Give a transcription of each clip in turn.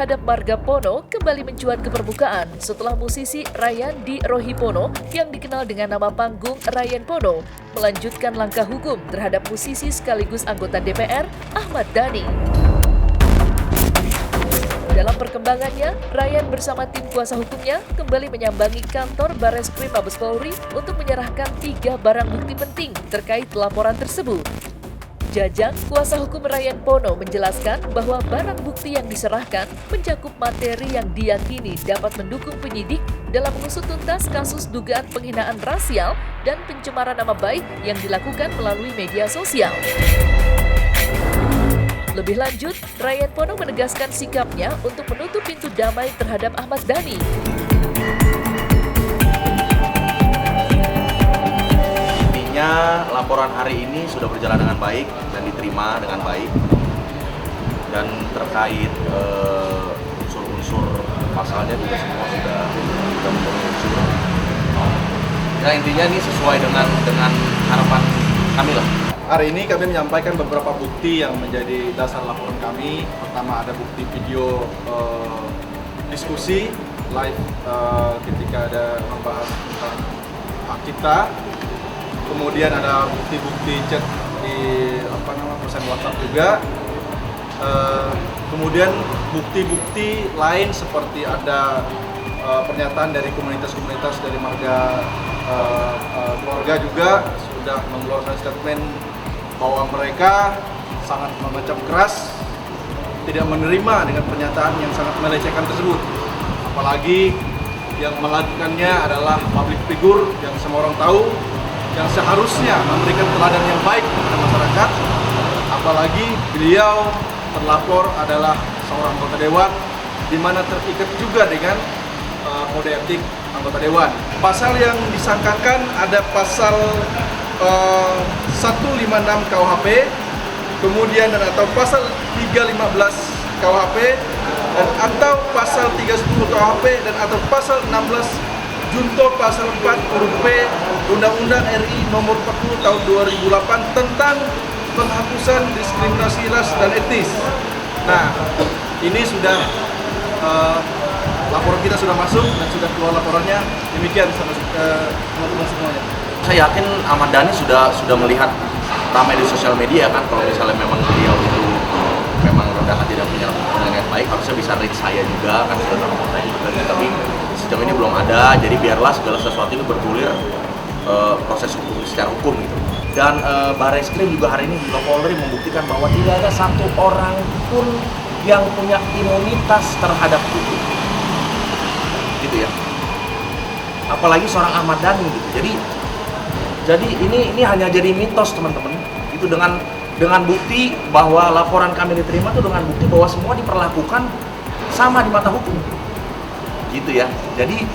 terhadap Marga Pono kembali mencuat ke permukaan setelah musisi Rayandi Rohipono yang dikenal dengan nama panggung Ryan Pono melanjutkan langkah hukum terhadap musisi sekaligus anggota DPR Ahmad Dhani. Dalam perkembangannya, Ryan bersama tim kuasa hukumnya kembali menyambangi kantor Barreskrim Mabes Polri untuk menyerahkan 3 barang bukti penting terkait laporan tersebut. Jajang, kuasa hukum Ryan Pono menjelaskan bahwa barang bukti yang diserahkan mencakup materi yang diyakini dapat mendukung penyidik dalam mengusut tuntas kasus dugaan penghinaan rasial dan pencemaran nama baik yang dilakukan melalui media sosial. Lebih lanjut, Ryan Pono menegaskan sikapnya untuk menutup pintu damai terhadap Ahmad Dhani. Intinya laporan hari ini sudah berjalan dengan baik dan diterima dengan baik. Dan terkait unsur-unsur pasalnya juga semua sudah memenuhi unsur. Ya intinya ini sesuai dengan harapan kami lah. Hari ini kami menyampaikan beberapa bukti yang menjadi dasar laporan kami. Pertama ada bukti video diskusi live ketika ada membahas tentang hak kita. Kemudian ada bukti-bukti chat di pesan WhatsApp juga. Kemudian bukti-bukti lain seperti ada pernyataan dari komunitas-komunitas dari marga keluarga juga sudah mengeluarkan statement bahwa mereka sangat mengecam keras, tidak menerima dengan pernyataan yang sangat melecehkan tersebut. Apalagi yang melakukannya adalah public figure yang semua orang tahu, yang seharusnya memberikan teladan yang baik kepada masyarakat. Apalagi beliau terlapor adalah seorang anggota dewan, di mana terikat juga dengan kode etik anggota dewan. Pasal yang disangkakan ada pasal 156 KUHP, kemudian atau pasal 315 KUHP dan atau pasal 310 KUHP dan atau pasal 16 junto pasal 4 huruf P Undang-Undang RI nomor 40 tahun 2008 tentang penghapusan diskriminasi ras dan etnis. Nah, ini sudah laporan kita sudah masuk dan sudah keluar laporannya. Demikian teman-teman semuanya. Saya yakin Ahmad Dhani sudah melihat ramai di sosial media kan, kalau misalnya memang beliau itu memang rendahan tidak punya yang baik, harusnya bisa reach saya juga kan, sudah terkontak juga, tapi sejauh ini belum ada. Jadi biarlah segala sesuatu itu bergulir proses hukum secara hukum gitu. Dan Barreskrim juga hari ini juga Polri membuktikan bahwa tidak ada satu orang pun yang punya imunitas terhadap hukum, gitu ya. Apalagi seorang Ahmad Dhani gitu. Jadi ini hanya jadi mitos teman-teman. Itu dengan bukti bahwa laporan kami diterima itu dengan bukti bahwa semua diperlakukan sama di mata hukum. Gitu ya. Jadi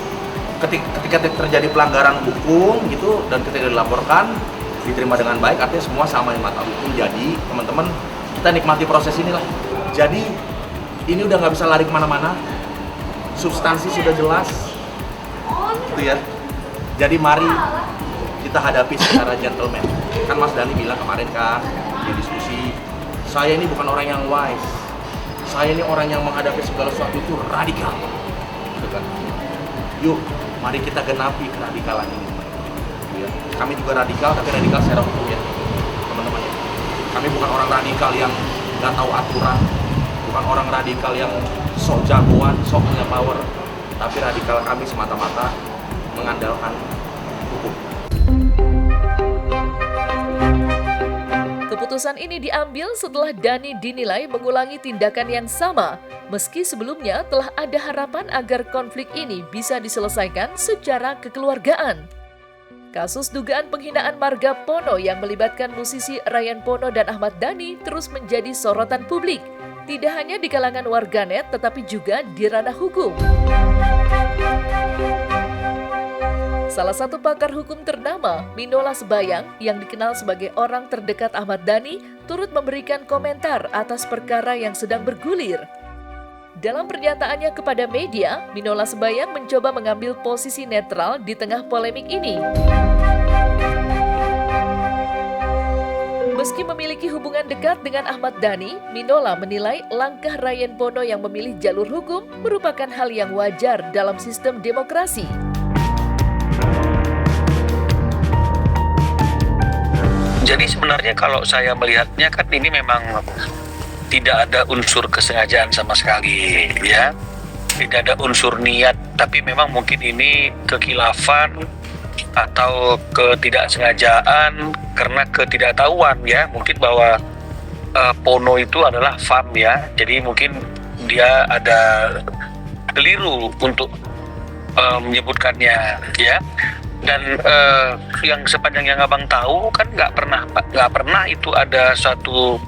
ketika terjadi pelanggaran hukum gitu dan ketika dilaporkan diterima dengan baik, artinya semua sama di mata hukum. Jadi teman-teman, kita nikmati proses inilah. Jadi ini udah nggak bisa lari kemana-mana. Substansi sudah jelas. Gitu ya. Jadi mari kita hadapi secara gentleman. Kan Mas Dhani bilang kemarin kan di diskusi, saya ini bukan orang yang wise, saya ini orang yang menghadapi segala sesuatu itu radikal. Gitu kan. Yuk, mari kita genapi keradikalan ini. Ya. Kami juga radikal, tapi radikal secara hukum ya, teman-teman ya. Kami bukan orang radikal yang nggak tahu aturan, bukan orang radikal yang sok jagoan, sok punya power, tapi radikal kami semata-mata mengandalkan hukum. Keputusan ini diambil setelah Dhani dinilai mengulangi tindakan yang sama, meski sebelumnya telah ada harapan agar konflik ini bisa diselesaikan secara kekeluargaan. Kasus dugaan penghinaan Marga Pono yang melibatkan musisi Ryan Pono dan Ahmad Dhani terus menjadi sorotan publik, tidak hanya di kalangan warganet tetapi juga di ranah hukum. Salah satu pakar hukum ternama, Minola Sebayang, yang dikenal sebagai orang terdekat Ahmad Dhani, turut memberikan komentar atas perkara yang sedang bergulir. Dalam pernyataannya kepada media, Minola Sebayang mencoba mengambil posisi netral di tengah polemik ini. Meski memiliki hubungan dekat dengan Ahmad Dhani, Minola menilai langkah Ryan Pono yang memilih jalur hukum merupakan hal yang wajar dalam sistem demokrasi. Jadi sebenarnya kalau saya melihatnya kan ini memang tidak ada unsur kesengajaan sama sekali, ya. Tidak ada unsur niat, tapi memang mungkin ini kekhilafan atau ketidaksengajaan karena ketidaktahuan, ya. Mungkin bahwa Pono itu adalah FAM, ya. Jadi mungkin dia ada keliru untuk menyebutkannya, ya. Dan yang sepanjang yang abang tahu kan nggak pernah itu ada suatu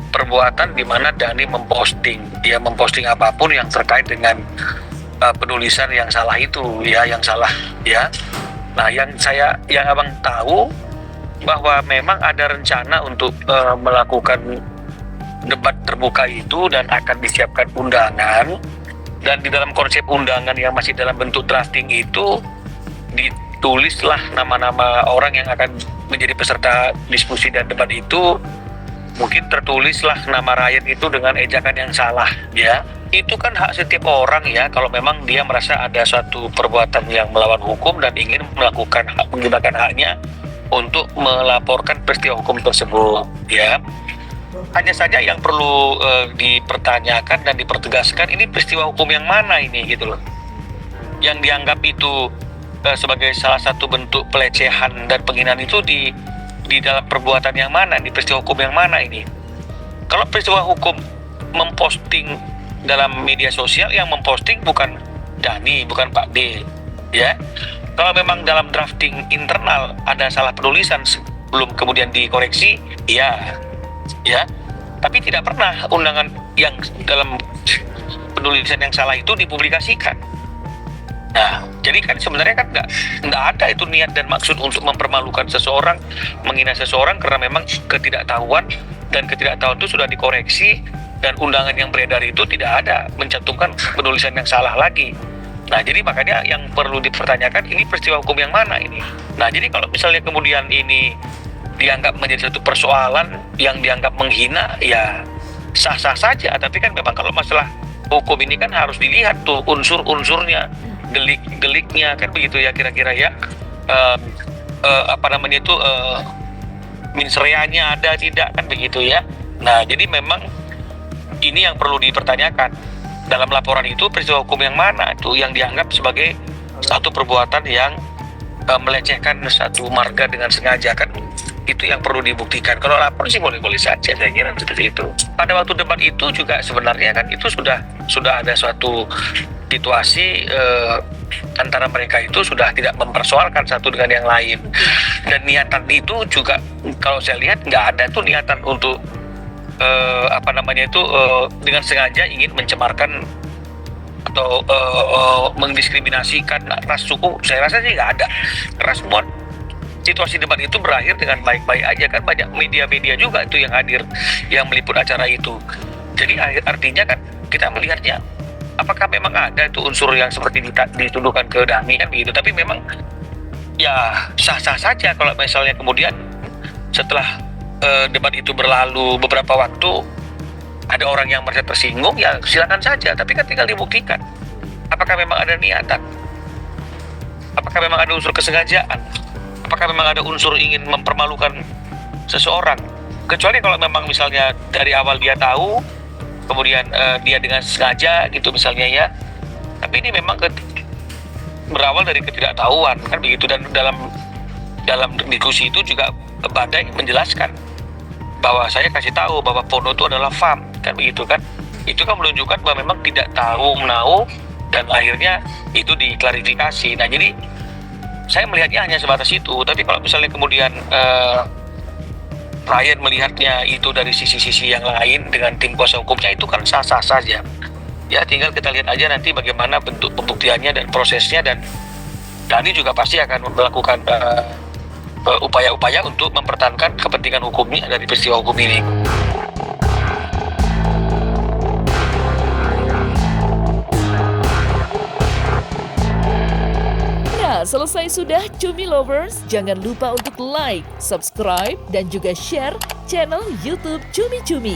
perbuatan di mana Dhani memposting apapun yang terkait dengan penulisan yang salah itu, ya, yang salah, ya. Nah, yang abang tahu bahwa memang ada rencana untuk melakukan debat terbuka itu dan akan disiapkan undangan, dan di dalam konsep undangan yang masih dalam bentuk drafting itu ditulislah nama-nama orang yang akan menjadi peserta diskusi dan debat itu. Mungkin tertulislah nama Ryan itu dengan ejakan yang salah, ya. Itu kan hak setiap orang, ya, kalau memang dia merasa ada suatu perbuatan yang melawan hukum dan ingin menggunakan haknya untuk melaporkan peristiwa hukum tersebut, ya. Hanya saja yang perlu dipertanyakan dan dipertegaskan, ini peristiwa hukum yang mana ini, gitu loh. Yang dianggap itu sebagai salah satu bentuk pelecehan dan penghinaan itu di dalam perbuatan yang mana, di peristiwa hukum yang mana ini. Kalau peristiwa hukum memposting dalam media sosial, yang memposting bukan Dhani, bukan Pak D, ya. Kalau memang dalam drafting internal ada salah penulisan sebelum kemudian dikoreksi, ya. Tapi tidak pernah undangan yang dalam penulisan yang salah itu dipublikasikan. Nah, jadi kan sebenarnya kan nggak ada itu niat dan maksud untuk mempermalukan seseorang, menghina seseorang, karena memang ketidaktahuan, dan ketidaktahuan itu sudah dikoreksi, dan undangan yang beredar itu tidak ada mencantumkan penulisan yang salah lagi. Nah, jadi makanya yang perlu dipertanyakan, ini peristiwa hukum yang mana ini. Nah, jadi kalau misalnya kemudian ini dianggap menjadi satu persoalan yang dianggap menghina, ya sah-sah saja. Tapi kan memang kalau masalah hukum ini kan harus dilihat tuh unsur-unsurnya, delik-deliknya, kan begitu, ya, kira-kira, ya. Mensreanya ada tidak, kan begitu, ya. Nah, jadi memang ini yang perlu dipertanyakan dalam laporan itu, peristiwa hukum yang mana itu yang dianggap sebagai satu perbuatan yang melecehkan satu marga dengan sengaja, kan itu yang perlu dibuktikan. Kalau lapor sih boleh-boleh saja, saya kira seperti itu. Pada waktu debat itu juga sebenarnya kan itu sudah ada suatu situasi antara mereka itu sudah tidak mempersoalkan satu dengan yang lain, dan niatan itu juga kalau saya lihat nggak ada tuh niatan untuk dengan sengaja ingin mencemarkan atau mendiskriminasikan ras suku. Saya rasa sih nggak ada, karena semua situasi debat itu berakhir dengan baik-baik aja, kan banyak media-media juga itu yang hadir, yang meliput acara itu. Jadi artinya kan kita melihatnya apakah memang ada itu unsur yang seperti dituduhkan ke Dhani, kan begitu. Tapi memang ya sah-sah saja kalau misalnya kemudian setelah debat itu berlalu beberapa waktu ada orang yang merasa tersinggung, ya silakan saja. Tapi kan tinggal dibuktikan apakah memang ada niatan, apakah memang ada unsur kesengajaan, apakah memang ada unsur ingin mempermalukan seseorang. Kecuali kalau memang misalnya dari awal dia tahu, kemudian dia dengan sengaja gitu misalnya, ya. Tapi ini memang berawal dari ketidaktahuan, kan begitu. Dan dalam diskusi itu juga Badai menjelaskan bahwa saya kasih tahu bahwa Pono itu adalah FAM, kan begitu, kan. Itu kan menunjukkan bahwa memang tidak tahu menahu, dan akhirnya itu diklarifikasi. Nah, jadi saya melihatnya hanya sebatas itu. Tapi kalau misalnya kemudian Ryan melihatnya itu dari sisi-sisi yang lain dengan tim kuasa hukumnya, itu kan sah-sah saja. Ya, tinggal kita lihat aja nanti bagaimana bentuk pembuktiannya dan prosesnya, dan Dhani juga pasti akan melakukan upaya-upaya untuk mempertahankan kepentingan hukumnya dari peristiwa hukum ini. Nah, Nah, selesai sudah Cumi Lovers. Jangan lupa untuk like, subscribe, dan juga share channel YouTube Cumi Cumi.